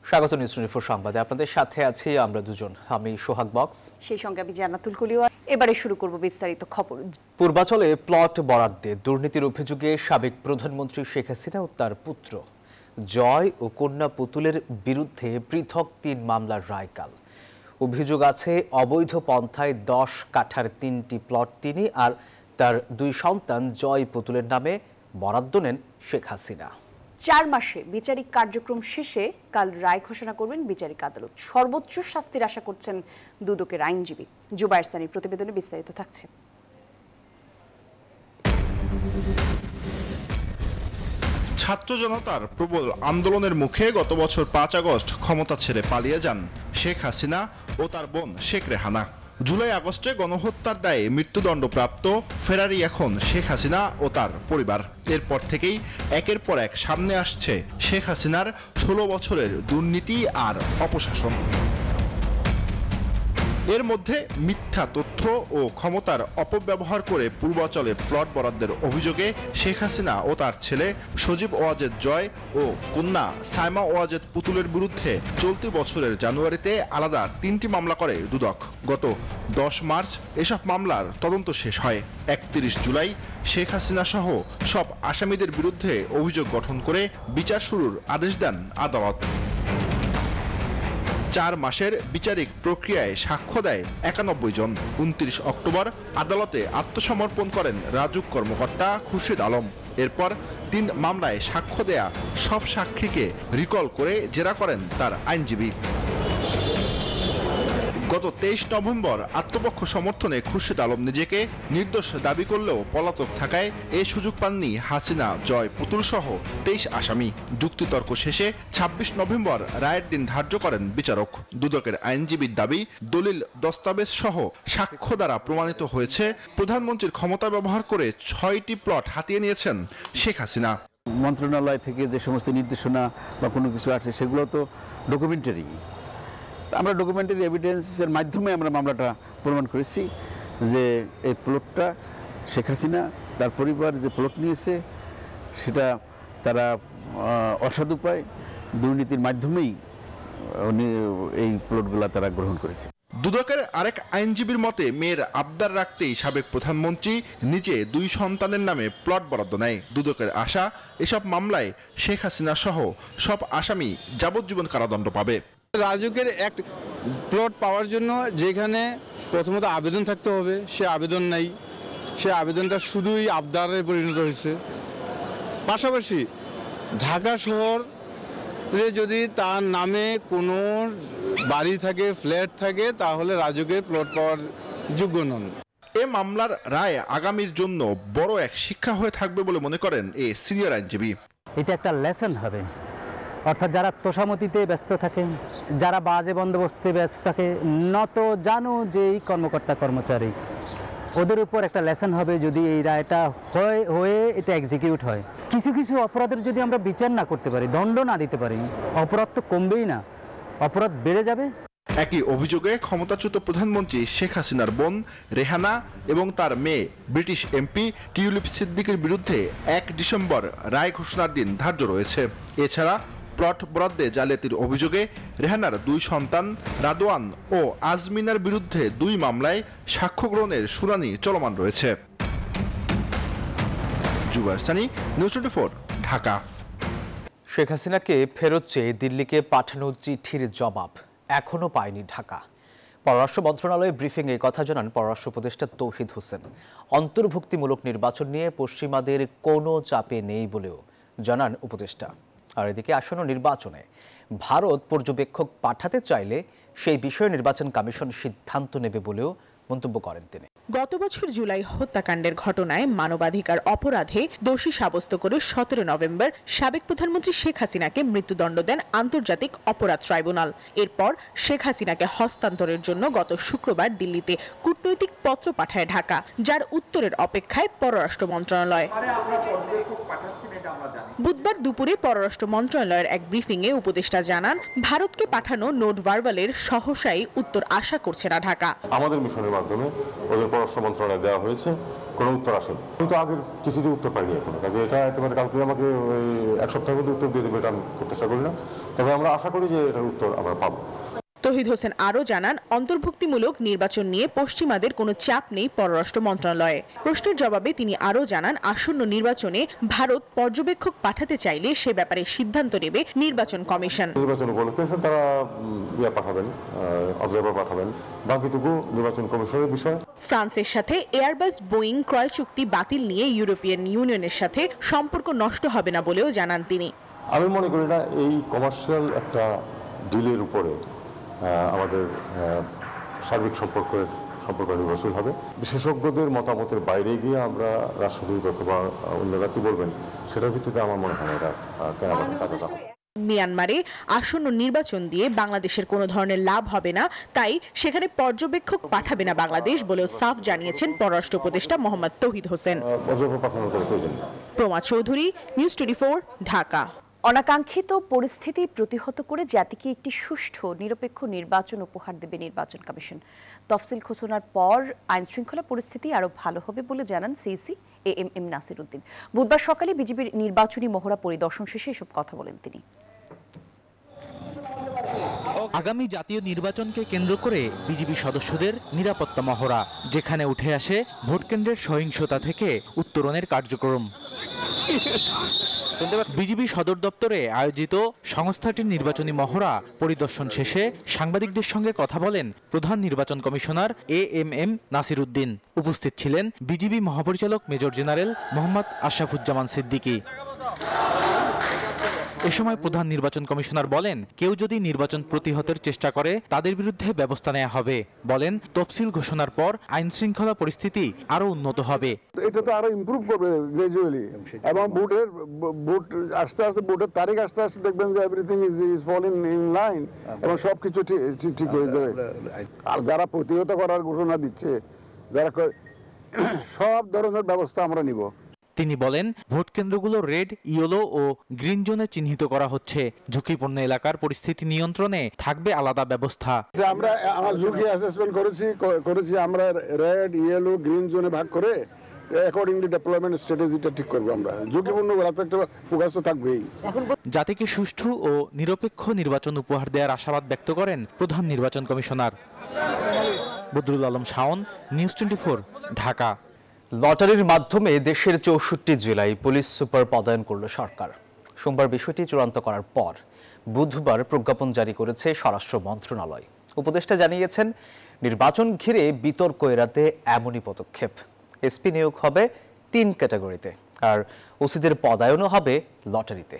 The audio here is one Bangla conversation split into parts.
স্বাগত নিউজ 24 সংবাদে আপনাদের সাথে আছি আমরা দুজন। আমি সোহাগ বক্স, সেই সঙ্গে আমি জান্নাতুল কলিওয়া। এবারে শুরু করব বিস্তারিত খবর। পূর্বাচলে প্লট বরাদ্দে দুর্নীতির অভিযোগে সাবেক প্রধানমন্ত্রী শেখ হাসিনা ও তার পুত্র জয় ও কন্যা পুতুলের বিরুদ্ধে পৃথক ৩ মামলার রায় কাল। অভিযোগ আছে অবৈধ পন্থায় 10 কাঠার 3টি প্লট তিনি আর তার 2 সন্তান জয় পুতুলের নামে বরাদ্দ নেন শেখ হাসিনা। 4 মাসে বিচারিক কার্যক্রম শেষে কাল রায় ঘোষণা করবেন বিচারিক আদালত। সর্বোচ্চ শাস্তির আশা করছেন দুদকের আইনজীবী। জুবায়ের সানির প্রতিবেদনে বিস্তারিত থাকছে। ছাত্র জনতার প্রবল আন্দোলনের মুখে গত বছর 5 আগস্ট ক্ষমতা ছেড়ে পালিয়ে যান শেখ হাসিনা ও তার বোন শেখ রেহানা। জুলাই আগস্টে গণহত্যার দায়ে মৃত্যুদণ্ডপ্রাপ্ত ফেরারি এখন শেখ হাসিনা ও তার পরিবার। এরপর থেকেই একের পর এক সামনে আসছে শেখ হাসিনার 16 বছরের দুর্নীতি আর অপশাসন। এর মধ্যে মিথ্যা তথ্য ও ক্ষমতার অপব্যবহার করে পূর্বাচলে প্লট বরাদ্দের অভিযোগে শেখ হাসিনা ও তার ছেলে সজীব ওয়াজেদ জয় ও কন্যা সাইমা ওয়াজেদ পুতুলের বিরুদ্ধে চলতি বছরের জানুয়ারিতে আলাদা 3টি মামলা করে দুদক। গত 10 মার্চ এসব মামলার তদন্ত শেষ হয়। 31 জুলাই শেখ হাসিনা সহ সব আসামিদের বিরুদ্ধে অভিযোগ গঠন করে বিচার শুরুর আদেশ দেন আদালত। 4 মাসের বিচারিক প্রক্রিয়ায় সাক্ষ্য দেয় 91 জন। 29 অক্টোবর আদালতে আত্মসমর্পণ করেন রাজুক কর্মকর্তা খুরশিদ আলম। এরপর 3 মামলায় সাক্ষ্য দেয়া সব সাক্ষীকে রিকল করে জেরা করেন তার আইনজীবী। গত 23 নভেম্বর আত্মপক্ষ সমর্থনে খুরশিদ আলম নিজেকে নির্দোষ দাবি করলেও পলাতক থাকায় এ সুযোগ পাননি হাসিনা, জয় পুতুল সহ 23 আসামি। যুক্তিতর্ক শেষে 26 নভেম্বর রায়ের দিন ধার্য করেন বিচারক। দুদকের আইনজীবীর দাবি, দলিল দস্তাবেজ সহ সাক্ষ্য দ্বারা প্রমাণিত হয়েছে প্রধানমন্ত্রীর ক্ষমতা ব্যবহার করে 6টি প্লট হাতিয়ে নিয়েছেন শেখ হাসিনা। মন্ত্রণালয় থেকে যে সমস্ত নির্দেশনা বা কোনো কিছু আছে সেগুলো তো ডকুমেন্টারি। আমরা ডকুমেন্টারি এভিডেন্সের মাধ্যমে আমরা মামলাটা প্রমাণ করেছি যে এই প্লটটা শেখ হাসিনা তার পরিবার যে প্লট নিয়েছে সেটা তারা অসাধু উপায় দুর্নীতির মাধ্যমেই এই প্লটগুলো তারা গ্রহণ করেছে। দুদকের আরেক আইনজীবীর মতে মেয়ের আবদার রাখতেই সাবেক প্রধানমন্ত্রী নিজে 2 সন্তানের নামে প্লট বরাদ্দ নেয়। দুদকের আশা এসব মামলায় শেখ হাসিনা সহ সব আসামি যাবজ্জীবন কারাদণ্ড পাবে। রাজুকের এক প্লট পাওয়ার জন্য যেখানে প্রথমত আবেদন থাকতে হবে, সে আবেদন নাই, সে আবেদনটা শুধুই আবদারে পরিণত হয়েছে। পাশাপাশি ঢাকা শহরে যদি তার নামে কোনো বাড়ি থাকে, ফ্ল্যাট থাকে, তাহলে রাজুকের প্লট পাওয়ার যোগ্য নন। এ মামলার রায় আগামীর জন্য বড় এক শিক্ষা হয়ে থাকবে বলে মনে করেন এই সিনিয়র আইনজীবী। এটা একটা লেসন হবে, অর্থাৎ যারা তোষামতিতে ব্যস্ত থাকে, যারা বাজে বন্দোবস্তে ব্যস্ত থাকে, নত জানো যে এই কর্মকর্তা কর্মচারী, ওদের উপর একটা লেসন হবে যদি এই রায়টা হয়ে এটা এক্সিকিউট হয়। কিছু কিছু অপরাধের যদি আমরা বিচার না করতে পারি, দণ্ড না দিতে পারি, অপরাধ তো কমবেই না, অপরাধ বেড়ে যাবে। একই অভিযোগে ক্ষমতাচ্যুত প্রধানমন্ত্রী শেখ হাসিনার বোন রেহানা এবং তার মেয়ে ব্রিটিশ এমপি টিউলিপ সিদ্দিকের বিরুদ্ধে 1 ডিসেম্বর রায় ঘোষণার দিন ধার্য রয়েছে। এছাড়া প্লট বরাদ্দে জালিয়াতির অভিযোগে রেহানার 2 সন্তান রাদওয়ান ও আজমিনার বিরুদ্ধে 2 মামলায় সাক্ষ্য গ্রহণের শুনানি চলমান রয়েছে। জুবায়ের সানি, নিউজ 24, ঢাকা। শেখ হাসিনাকে ফেরত চেয়ে দিল্লিকে পাঠানো চিঠির জবাব এখনো পায়নি ঢাকা। পররাষ্ট্র মন্ত্রণালয়ে ব্রিফিংয়ে কথা জানান পররাষ্ট্র উপদেষ্টা তৌহিদ হোসেন। অন্তর্ভুক্তিমূলক নির্বাচন নিয়ে পশ্চিমাদের কোনো চাপে নেই বলেও জানান উপদেষ্টা। আর এদিকে আসন্ন নির্বাচনে ভারত পর্যবেক্ষক পাঠাতে চাইলে সেই বিষয়ে নির্বাচন কমিশন সিদ্ধান্ত নেবে বলেও মন্তব্য করেন তিনি। গত বছর জুলাই হত্যাকাণ্ডের ঘটনায় মানবাধিকার অপরাধে দোষী সাব্যস্ত করে 17 নভেম্বর সাবেক প্রধানমন্ত্রী শেখ হাসিনাকে মৃত্যুদণ্ড দেন আন্তর্জাতিক অপরাধ ট্রাইব্যুনাল। এরপর শেখ হাসিনাকে হস্তান্তরের জন্য গত শুক্রবার দিল্লিতে কূটনৈতিক পত্র পাঠায় ঢাকা, যার উত্তরের অপেক্ষায় পররাষ্ট্র মন্ত্রণালয়। বুধবার দুপুরে পররাষ্ট্র মন্ত্রণালয়ের এক ব্রিফিংয়ে উপদেষ্টা জানান, ভারতকে পাঠানো নোট ভার্বালের সহসাই উত্তর আশা করছে না ঢাকা। আমাদের মিশনের মাধ্যমে ওদের পররাষ্ট্র মন্ত্রণালয়ে দেওয়া হয়েছে, কোনো উত্তর আসেনি। কিন্তু আগের চিঠিতে উত্তর পাইনি এখনো, কাজে এটা একেবারে কালকে আমাকে ওই এক সপ্তাহের মধ্যে উত্তর দিয়ে দেবে এটা আমি প্রত্যাশা করি না, তবে আমরা আশা করি যে এটার উত্তর আমরা পাবো। তৌহিদ হোসেন আরও জানান, অন্তর্ভুক্তিমূলক নির্বাচন নিয়ে পশ্চিমাদের কোনো চাপ নেই পররাষ্ট্র মন্ত্রণালয়ে। প্রশ্নের জবাবে তিনি আরও জানান, আসন্ন নির্বাচনে ভারত পর্যবেক্ষক পাঠাতে চাইলে সে ব্যাপারে সিদ্ধান্ত নেবে নির্বাচন কমিশন। নির্বাচন উপলক্ষে তারা পাঠাবেন, অবজারভার পাঠাবেন, বাকিটুকু নির্বাচন কমিশনের বিষয়। ফ্রান্সের সাথে এয়ারবাস বোয়িং ক্রয় চুক্তি বাতিল নিয়ে ইউরোপিয়ান ইউনিয়নের সাথে সম্পর্ক নষ্ট হবে না বলেও জানান তিনি। আমি মনে করি না এই কমার্শিয়াল একটা ডিলের উপরে আমাদের সার্বিক সম্পর্ক নির্ভরশীল হবে। বিশেষজ্ঞদের মতামতের বাইরে গিয়ে আমরা রাষ্ট্রদূত অথবা অন্যরা কি বলবেন সেটার ভিত্তিতে আমার মনে হয় না এটা আমাদের কাজে হবে। মিয়ানমারে আসন্ন নির্বাচন দিয়ে বাংলাদেশের কোনো ধরনের লাভ হবে না, তাই সেখানে পর্যবেক্ষক পাঠাবে না বাংলাদেশ বলেও সাফ জানিয়েছেন পররাষ্ট্র উপদেষ্টা মোহাম্মদ তৌহিদ হোসেন। প্রমা চৌধুরী, নিউজ 24, ঢাকা। অনাকাঙ্ক্ষিত পরিস্থিতি প্রতিহত করে জাতিকে একটি সুষ্ঠু নিরপেক্ষ নির্বাচন উপহার দেবে নির্বাচন কমিশন। তফসিল ঘোষণার পর আইন শৃঙ্খলা পরিস্থিতি আরও ভালো হবে বলে জানান সিইসি এএমএম নাসির উদ্দিন। বুধবার সকালে বিজিবির নির্বাচনী মহড়া পরিদর্শন শেষে এসব কথা বলেন তিনি। আগামী জাতীয় নির্বাচনকে কেন্দ্র করে বিজিবি সদস্যদের নিরাপত্তা মহড়া, যেখানে উঠে আসে ভোটকেন্দ্রের সহিংসতা থেকে উত্তরণের কার্যক্রম। বিজিবি সদর দপ্তরে আয়োজিত সংস্থাটির নির্বাচনী মহড়া পরিদর্শন শেষে সাংবাদিকদের সঙ্গে কথা বলেন প্রধান নির্বাচন কমিশনার এএমএম নাসির উদ্দিন। উপস্থিত ছিলেন বিজিবি মহাপরিচালক মেজর জেনারেল মোহাম্মদ আশরাফুজ্জামান সিদ্দিকী। এ সময় প্রধান নির্বাচন কমিশনার বলেন, কেউ যদি নির্বাচন প্রতিহতের চেষ্টা করে তাদের বিরুদ্ধে ব্যবস্থা নেওয়া হবে। বলেন, তফসিল ঘোষণার পর আইন শৃঙ্খলা পরিস্থিতি আরো উন্নত হবে। এটা তো আরো ইমপ্রুভ করবে গ্রাজুয়ালি, এবং ভোট আস্তে আস্তে ভোটের তারিখ আস্তে আস্তে দেখবেন যে everything is falling in line এবং সবকিছু ঠিক হয়ে যাবে। আর যারা প্রতিহত করার ঘোষণা দিচ্ছে, যারা সব ধরনের ব্যবস্থা আমরা নিব। তিনি বলেন, ভোট কেন্দ্রগুলো রেড, ইয়েলো ও গ্রিন জোনে চিহ্নিত করা হচ্ছে। ঝুঁকিপূর্ণ এলাকার পরিস্থিতি নিয়ন্ত্রণে থাকবে আলাদা ব্যবস্থা। আমরা আমার ঝুঁকি অ্যাসেসমেন্ট করেছি আমরা রেড, ইয়েলো, গ্রিন জোনে ভাগ করে অ্যাকর্ডিংলি ডেভেলপমেন্ট স্ট্র্যাটেজিটা ঠিক করব। আমরা ঝুঁকিপূর্ণ এলাকাতে একটা ফোকাস তো থাকবেই। জাতিকে সুষ্ঠু ও নিরপেক্ষ নির্বাচন উপহার দেওয়ার আশাবাদ ব্যক্ত করেন প্রধান নির্বাচন কমিশনার। বদরুল আলম শাওন, নিউজ 24, ঢাকা। লটারির মাধ্যমে দেশের 64 জেলায় পুলিশ সুপার পদায়ন করল সরকার। সোমবার বিষয়টি চূড়ান্ত করার পর বুধবার প্রজ্ঞাপন জারি করেছে স্বরাষ্ট্র মন্ত্রণালয়। উপদেষ্টা জানিয়েছেন, নির্বাচন ঘিরে বিতর্ক এড়াতে এমনই পদক্ষেপ। এসপি নিয়োগ হবে 3 ক্যাটাগরিতে, আর ওসিদের পদায়নও হবে লটারিতে।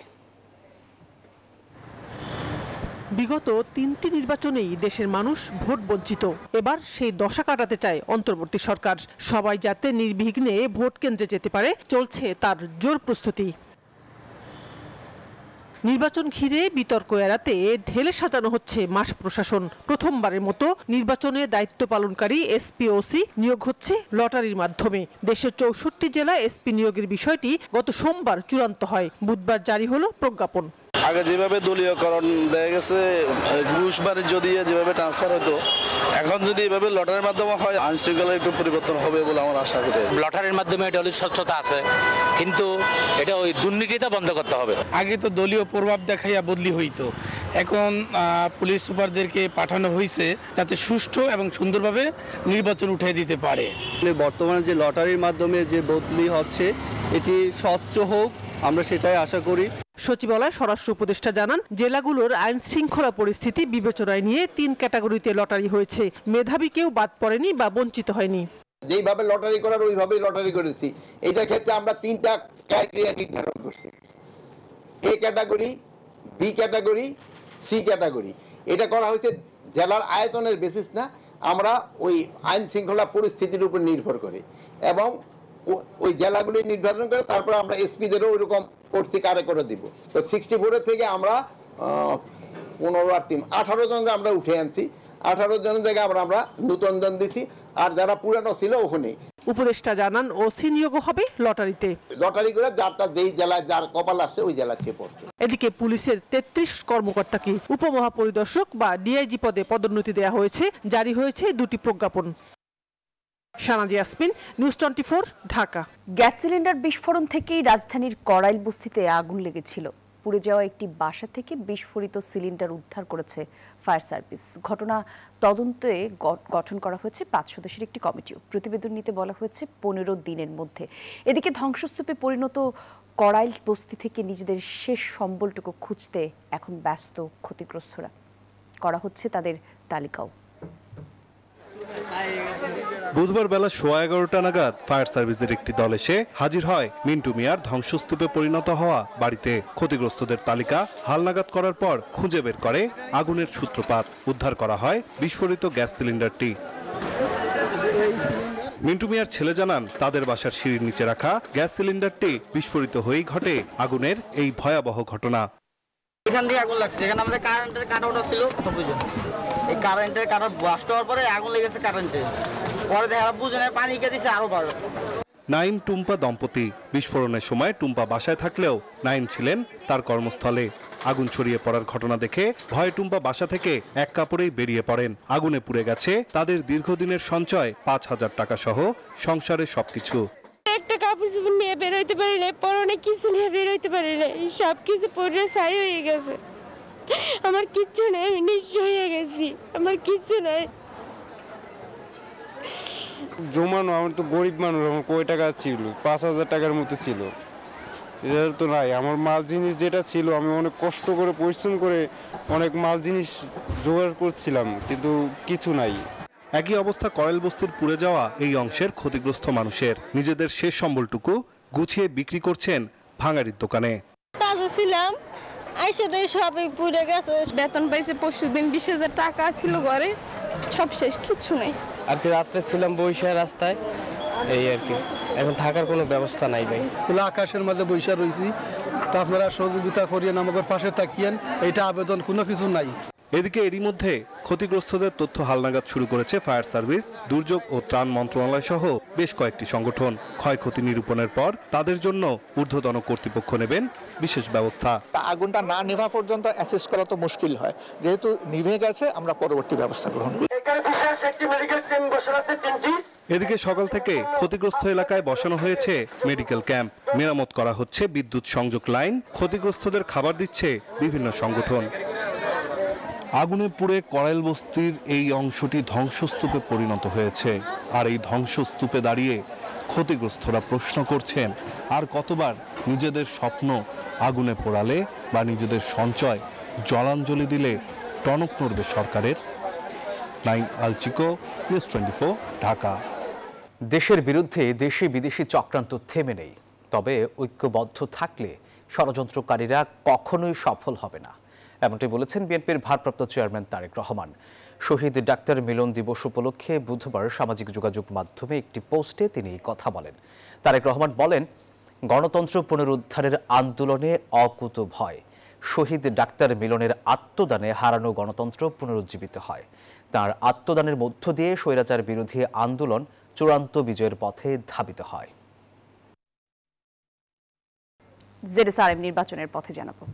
বিগত 3টি নির্বাচনেই দেশের মানুষ ভোট বঞ্চিত। এবার সেই দশা কাটাতে চায় অন্তর্বর্তী সরকার। সবাই যাতে নির্বিঘ্নে ভোট কেন্দ্রে যেতে পারে, চলছে তার জোর প্রস্তুতি। নির্বাচন ঘিরে বিতর্ক এড়াতে ঢেলে সাজানো হচ্ছে মাঠ প্রশাসন। প্রথমবারের মতো নির্বাচনে দায়িত্ব পালনকারী এসপি, ওসি নিয়োগ হচ্ছে লটারির মাধ্যমে। দেশের 64 জেলায় এসপি নিয়োগের বিষয়টি গত সোমবার চূড়ান্ত হয়। বুধবার জারি হলো প্রজ্ঞাপন। আগে যেভাবে দলীয়করণ দেখা গেছে, ঘুষ বাণিজ্য দিয়ে যেভাবে ট্রান্সফার হতো, এখন যদি এভাবে লটারির মাধ্যমে হয়, আইন শৃঙ্খলা একটু পরিবর্তন হবে বলে আমার আশা করি। লটারির মাধ্যমে এটা হলে স্বচ্ছতা আছে, কিন্তু এটা ওই দুর্নীতিটা বন্ধ করতে হবে। আগে তো দলীয় প্রভাব দেখাইয়া বদলি হইতো, এখন পুলিশ সুপারদেরকে পাঠানো হয়েছে যাতে সুষ্ঠু এবং সুন্দরভাবে নির্বাচন উঠিয়ে দিতে পারে। বর্তমানে যে লটারির মাধ্যমে যে বদলি হচ্ছে, এটি স্বচ্ছ হোক, আমরা সেটাই আশা করি। সচিবালয় স্বরাষ্ট্র উপদেষ্টা জানান, জেলাগুলোর আইন শৃঙ্খলা পরিস্থিতি বিবেচনায় নিয়ে 3 ক্যাটাগরিতে লটারি হয়েছে। মেধাবী কেউ বাদ পড়েনি বা বঞ্চিত হয়নি। যেইভাবে লটারি করার ওইভাবেই লটারি করেছি। এইটার ক্ষেত্রে আমরা 3টা ক্রাইটেরিয়া নির্ধারণ করছি: A category, B category, C category. এটা করা হয়েছে জেলার আয়তনের বেসিস না, আমরা ওই আইন শৃঙ্খলা পরিস্থিতির উপর নির্ভর করে, এবং ওই জেলাগুলি নির্ধারণ করে তারপর আমরা এসপিদেরও ওইরকম কর্তৃক আরে করে দিব। তো 64 থেকে আমরা 15 আর 3 18 জন আমরা উঠে আনছি। 18 জনের জায়গায় আমরা নতুন জন দিছি, আর যারা পুরানো ছিল ওখানে। উপদেষ্টা জানান, ওসি নিয়োগ হবে লটারিতে। লটারি করে যারটা যেই জেলায় যার কপাল আসছে ওই জেলা ছেয়ে পড়ছে। এদিকে পুলিশের 33 কর্মকর্তাকে উপমহাপরিদর্শক বা ডিআইজি পদে পদোন্নতি দেওয়া হয়েছে। জারি হয়েছে 2টি প্রজ্ঞাপন। Shanaji Yasmin, news 24, Dhaka. Gas cylinder বিস্ফোরণ থেকেই রাজধানীর কড়াইল বস্তিতে আগুন লেগেছিল। পুড়ে যাওয়া একটি বাসা থেকে বিস্ফোরিত সিলিন্ডার উদ্ধার করেছে ফায়ার সার্ভিস। ঘটনা তদন্তে গঠন করা হয়েছে 5 সদস্যের একটি কমিটিও। প্রতিবেদন নিতে বলা হয়েছে 15 দিনের মধ্যে। এদিকে ধ্বংসস্তূপে পরিণত কড়াইল বস্তি থেকে নিজেদের শেষ সম্বলটুকু খুঁজতে এখন ব্যস্ত ক্ষতিগ্রস্তরা। করা হচ্ছে তাদের তালিকাও। বুধবার বেলা 11:15 নাগাদ ফায়ার সার্ভিসের একটি দল এসে হাজির হয় মিন্টু মিয়ার ধ্বংসস্তূপে পরিণত হওয়া বাড়িতে। ক্ষতিগ্রস্তদের তালিকা হালনাগাদ করার পর খুঁজে বের করে আগুনের সূত্রপাত। উদ্ধার করা হয় বিস্ফোরিত গ্যাস সিলিন্ডারটি। মিন্টু মিয়ার ছেলে জানান, তাদের বাসার সিঁড়ির নিচে রাখা গ্যাস সিলিন্ডারটি বিস্ফোরিত হয়েই ঘটে আগুনের এই ভয়াবহ ঘটনা। এখান থেকে আগুন লাগছে, এখানে আমাদের কারেন্টের কাটআউট ছিল, এই কারেন্টের কাটআউট ব্লাস্ট হওয়ার পরে আগুন লেগেছে কারেন্টে। পরে দেখা বুঝে পানি কে দিছে আরো বড়। নাইম টুম্পা দম্পতি। বিস্ফোরণের সময় টুম্পা বাসায় থাকলেও নাইম ছিলেন তার কর্মস্থলে। আগুন ছড়িয়ে পড়ার ঘটনা দেখে ভয়ে টুম্পা বাসা থেকে এক কাপড়েই বেরিয়ে পড়েন। আগুনে পুড়ে গেছে তাদের দীর্ঘদিনের সঞ্চয় 5,000 টাকা সহ সংসারের সবকিছু। একটা কাপড় চোপড় নিয়ে বের হইতে পারি না, পরনে কিছু নিয়ে বের হইতে পারি না, সব কিছু পরে ছাই হয়ে গেছে। আমার কিচ্ছু নাই, আমি নিঃস্ব হয়ে গেছি, আমার কিচ্ছু নাই। জমানো, আমার তো গরিব মানুষ, আমার কয় টাকা ছিল? 5,000 টাকার মতো ছিল। এটা তো নাই। আমার মাল জিনিস যেটা ছিল, আমি অনেক কষ্ট করে পরিশ্রম করে অনেক মাল জিনিস জোগাড় করছিলাম, কিন্তু কিছু নাই। একই অবস্থা কড়াইল বস্তির পুড়ে যাওয়া এই অংশের ক্ষতিগ্রস্ত মানুষের। নিজেদের শেষ সম্বলটুকু গুছিয়ে বিক্রি করছেন ভাঙাড়ির দোকানে। তাজা ছিলাম, আইসা দিয়ে সবই পুড়ে গেছে। বেতন পাইছে পরশুদিন, 20,000 টাকা ছিল ঘরে, সব শেষ, কিছু নেই। আর কি রাত্রে ছিলাম বৈশাখ রাস্তায়, এই আর কি। এখন থাকার কোনো ব্যবস্থা নাই ভাই। খোলা আকাশের মাঝে বৈশাখ রয়েছি, তা আপনারা সহযোগিতা করিয়েন, আমাদের পাশে তাকিয়েন, এইটা আবেদন, কোনো কিছু নাই। এদিকে এরই মধ্যে ক্ষতিগ্রস্তদের তথ্য হালনাগাদ শুরু করেছে ফায়ার সার্ভিস, দুর্যোগ ও ত্রাণ মন্ত্রণালয় সহ বেশ কয়েকটি সংগঠন। ক্ষয়ক্ষতি নিরূপণের পর তাদের জন্য ঊর্ধ্বতন কর্তৃপক্ষ নেবেন বিশেষ ব্যবস্থা। আগুনটা না নেভা পর্যন্ত অ্যাসেস করা তো মুশকিল হয়, যেহেতু নিভে গেছে আমরা পরবর্তী ব্যবস্থা গ্রহণ করি। এদিকে সকাল থেকে ক্ষতিগ্রস্ত এলাকায় বসানো হয়েছে মেডিকেল ক্যাম্প। মেরামত করা হচ্ছে বিদ্যুৎ সংযোগ লাইন। ক্ষতিগ্রস্তদের খাবার দিচ্ছে বিভিন্ন সংগঠন। আগুনে পুড়ে কড়াইল বস্তির এই অংশটি ধ্বংসস্তূপে পরিণত হয়েছে। আর এই ধ্বংসস্তূপে দাঁড়িয়ে ক্ষতিগ্রস্তরা প্রশ্ন করছেন, আর কতবার নিজেদের স্বপ্ন আগুনে পোড়ালে বা নিজেদের সঞ্চয় জলাঞ্জলি দিলে টনক নড়বে সরকারের? নাইম আলচিকো, নিউজ 24, ঢাকা। দেশের বিরুদ্ধে দেশি বিদেশি চক্রান্ত থেমে নেই, তবে ঐক্যবদ্ধ থাকলে ষড়যন্ত্রকারীরা কখনোই সফল হবে না, এমনটি বলেছেন বিএনপির ভারপ্রাপ্ত চেয়ারম্যান তারেক রহমান। শহীদ ডাক্তার মিলন দিবস উপলক্ষে বুধবার সামাজিক যোগাযোগ মাধ্যমে একটি পোস্টে তিনি এই কথা বলেন। তারেক রহমান বলেন, গণতন্ত্র পুনরুদ্ধারের আন্দোলনে অকুতোভয়। শহীদ ডাক্তার মিলনের আত্মদানে হারানো গণতন্ত্র পুনরুজ্জীবিত হয়। তার আত্মদানের মধ্য দিয়ে স্বৈরাচার বিরোধী আন্দোলন চূড়ান্ত বিজয়ের পথে ধাবিত হয়। জেরুসালেম নির্বাচনের পথে জানাবো।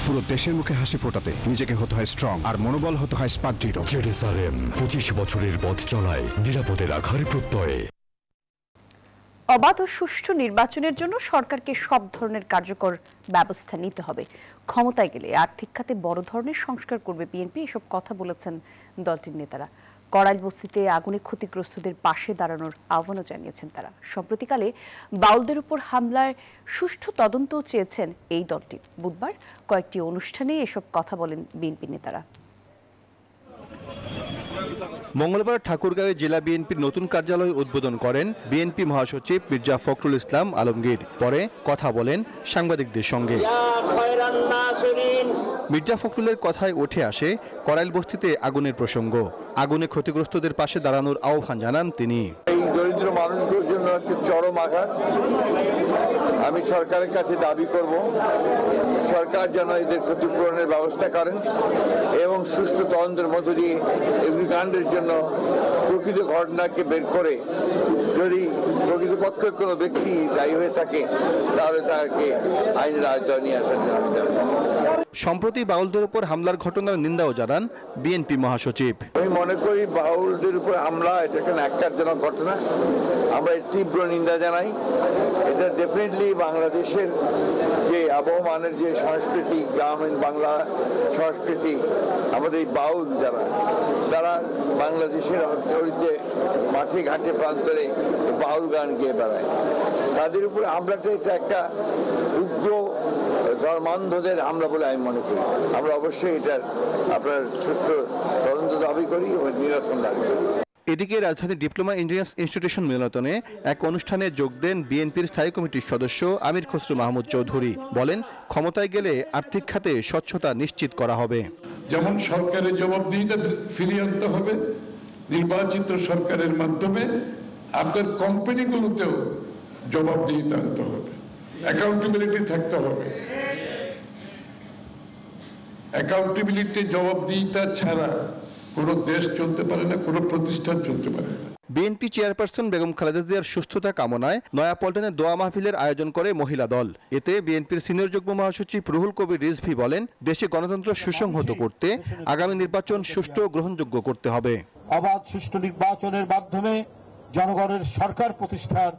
পুরো দেশের মুখে হাসি ফোটাতে নিজেকে হতে হয় স্ট্রং, আর মনোবল হতে হয় স্পার্ক জিরো। জেরুসালেম 25 বছরের পথ চলায় নিরাপদে রাখার প্রত্যয়ে। অবাধ ও সুষ্ঠু নির্বাচনের জন্য সরকারকে সব ধরনের কার্যকর ব্যবস্থা নিতে হবে। ক্ষমতায় গেলে আর্থিক খাতে বড় ধরনের সংস্কার করবে বিএনপি, এসব কথা বলেছেন দলটির নেতারা। কড়াইল বস্তিতে আগুনে ক্ষতিগ্রস্তদের পাশে দাঁড়ানোর আহ্বানও জানিয়েছেন তারা। সম্প্রতিকালে বাউলদের উপর হামলার সুষ্ঠু তদন্তও চেয়েছেন এই দলটি। বুধবার কয়েকটি অনুষ্ঠানে এসব কথা বলেন বিএনপি নেতারা। মঙ্গলবার ঠাকুরগাঁওয়ে জেলা বিএনপির নতুন কার্যালয় উদ্বোধন করেন বিএনপি মহাসচিব মির্জা ফখরুল ইসলাম আলমগীর। পরে কথা বলেন সাংবাদিকদের সঙ্গে। মির্জা ফখরুলের কথায় উঠে আসে কড়াইল বস্তিতে আগুনের প্রসঙ্গ। আগুনে ক্ষতিগ্রস্তদের পাশে দাঁড়ানোর আহ্বান জানান তিনি। এই দরিদ্র মানুষগুলোর জন্য একটি চরম আঘাত। আমি সরকারের কাছে দাবি করব সরকার যেন এদের ক্ষতিপূরণের ব্যবস্থা করেন এবং সুষ্ঠু তদন্তের মধ্য দিয়ে অগ্নিকাণ্ডের জন্য প্রকৃত ঘটনাকে বের করে যদি প্রকৃতপক্ষে কোনো ব্যক্তি দায়ী হয়ে থাকে তাহলে তাকে আইনের আওতায় নিয়ে আসার জন্য আমি দাবি করব। সম্প্রতি বাউলদের উপর হামলার ঘটনার নিন্দাও জানান বিএনপি মহাসচিব। আমি মনে করি বাউলদের উপর হামলা এটা একটা ন্যাক্কারজনক ঘটনা, আমরা তীব্র নিন্দা জানাই। এটা ডেফিনেটলি বাংলাদেশের যে আবহমানের যে সংস্কৃতি, গ্রামীণ বাংলা সংস্কৃতি, আমাদের এই বাউল যারা তারা বাংলাদেশের অর্থনীতিতে মাঠে ঘাটে প্রান্তরে বাউল গান গেয়ে বেড়ায়, তাদের উপরে হামলাটা এটা একটা উগ্র ধর্মান্ধদের হামলা বলে আমি মনে করি। আমরা অবশ্যই এটার আপনার সুষ্ঠু তদন্ত দাবি করি এবং নিরসন দাবি করি। এদিকে রাজধানী ডিপ্লোমা ইঞ্জিনিয়ার্স ইনস্টিটিউশন মিলনায়তনে এক অনুষ্ঠানে যোগ দেন বিএনপির স্থায়ী কমিটির সদস্য আমির খসরু মাহমুদ চৌধুরী। বলেন, ক্ষমতায় গেলে আর্থিক খাতে স্বচ্ছতা নিশ্চিত করা হবে। যেমন সরকারের জবাবদিহিতা ফিরিয়ে আনতে হবে, নির্বাচিত সরকারের মাধ্যমে আপনার কোম্পানিগুলোতেও জবাবদিহিতা আনতে হবে, অ্যাকাউন্টেবিলিটি থাকতে হবে। অ্যাকাউন্টেবিলিটি জবাবদিহিতা ছাড়া কোনো দেশ চলতে পারে না, কোনো প্রতিষ্ঠান চলতে পারে না। বিএনপি চেয়ারপারসন বেগম খালেদা জিয়ার সুস্থতা কামনায় নয়াপল্টনে দোয়া মাহফিলের আয়োজন করে মহিলা দল। এতে বিএনপির সিনিয়র যুগ্ম মহাসচিব রুহুল কবির রিজভী বলেন, দেশে গণতন্ত্র সুসংহত করতে আগামী নির্বাচন সুষ্ঠু ও গ্রহণযোগ্য করতে হবে। অবাধ সুষ্ঠু নির্বাচনের মাধ্যমে জনগণের সরকার প্রতিষ্ঠার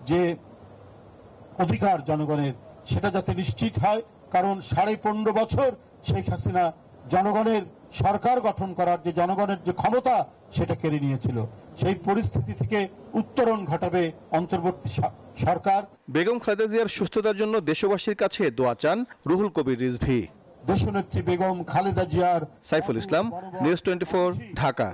যে অধিকার জনগণের, সেটা যাতে নিশ্চিত হয়। কারণ 15.5 বছর শেখ হাসিনা জনগণের সরকার গঠন করার যে জনগণের যে ক্ষমতা সেটা কেড়ে নিয়েছিল। সেই পরিস্থিতি থেকে উত্তরণ ঘটাবে অন্তর্বর্তী সরকার। বেগম খালেদা জিয়ার সুস্থতার জন্য দেশবাসীর কাছে দোয়া চান রুহুল কবির রিজভী। দেশনেত্রী বেগম খালেদা জিয়ার। সাইফুল ইসলাম, নিউজ 24, ঢাকা।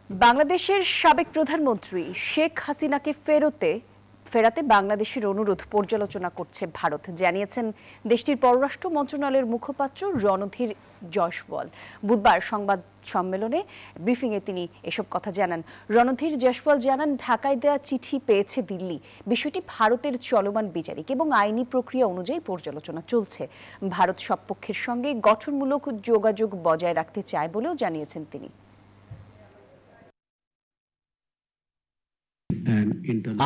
বাংলাদেশের সাবেক প্রধানমন্ত্রী শেখ হাসিনাকে ফেরাতে বাংলাদেশের অনুরোধ পর্যালোচনা করছে ভারত, জানিয়েছেন দেশটির পররাষ্ট্র মন্ত্রণালয়ের মুখপাত্র রণধীর জয়সওয়াল। বুধবার সংবাদ সম্মেলনে ব্রিফিংয়ে তিনি এসব কথা জানান। রণধীর জয়সওয়াল জানান, ঢাকায় দেয়া চিঠি পেয়েছে দিল্লি। বিষয়টি ভারতের চলমান বিচারিক এবং আইনি প্রক্রিয়া অনুযায়ী পর্যালোচনা চলছে। ভারত সব পক্ষের সঙ্গে গঠনমূলক যোগাযোগ বজায় রাখতে চায় বলেও জানিয়েছেন তিনি।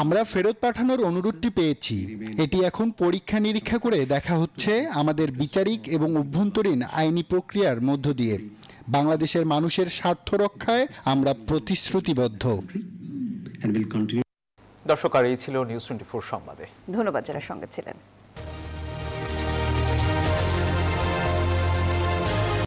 আমরা ফেরত পাঠানোর অনুরোধটি পেয়েছি। এটি এখন পরীক্ষা নিরীক্ষা করে দেখা হচ্ছে আমাদের বিচারিক এবং অভ্যন্তরীণ আইনি প্রক্রিয়ার মধ্য দিয়ে। বাংলাদেশের মানুষের স্বার্থ রক্ষায় আমরা প্রতিশ্রুতিবদ্ধ। দর্শক, আর এই ছিল নিউজ 24 সংবাদে। ধন্যবাদ যারা সঙ্গে ছিলেন।